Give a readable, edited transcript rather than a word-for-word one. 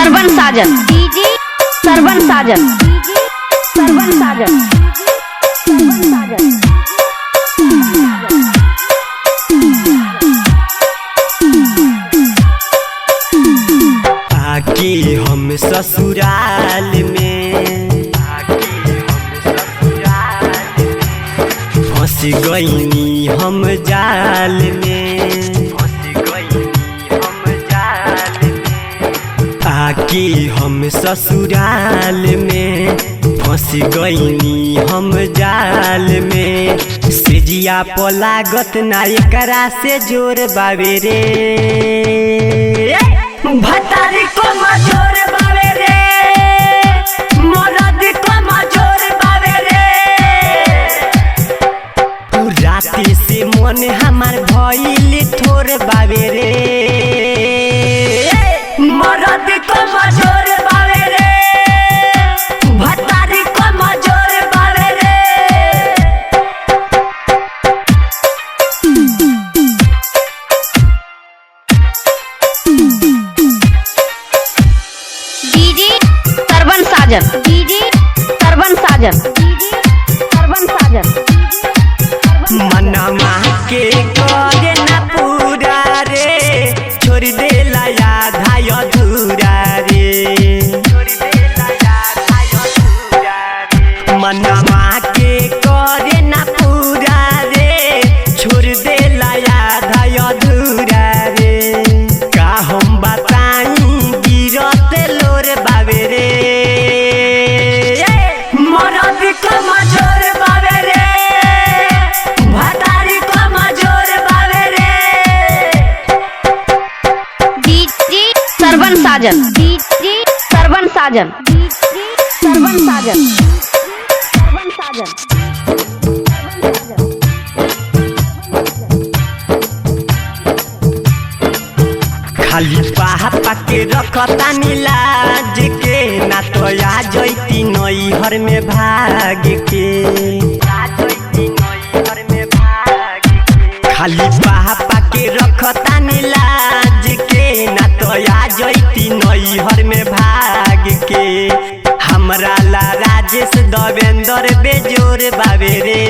सरवन साजन डीजे सरवन साजन डीजे सरवन साजन सरवन साजन। आके हम ससुराल में फंस गईनी हम जाल में आके हम ससुराल में फंस गईनी हम जाल में सेजिया पलागत ना एकरा से जोर बावे रे भतारी को मजोर बावे रे मरद को मजोर बावे रे राती से मन हमार भइल थोर बावे रे मरद को मजोर बावे रे भतारी को मजोर बावे रे। डीजे सरवन साजन डीजे सरवन साजन डीजे सरवन साजन। मनमा के करे ना पूरा रे छोड़ देला आधा अधूरा रे मनमा के करे ना पूरा रे छोड़ देला आधा अधूरा रे का हम बताई गिरत लोर बावे रे मरद को मजोर बावे रे भतारी को मजोर बावे रे। डीजे सरवन साजन डीजे सरवन साजन डीजे सरवन साजन सरवन साजन। खाली पापा के रखता लाज के ना तो आ जैती नैहर में भाग के खाली पापा के रखता लाज के ना तो आ जैती नैहर में भाग के हमरा ला राजेश देवेंद्र बेजोर बावे रे।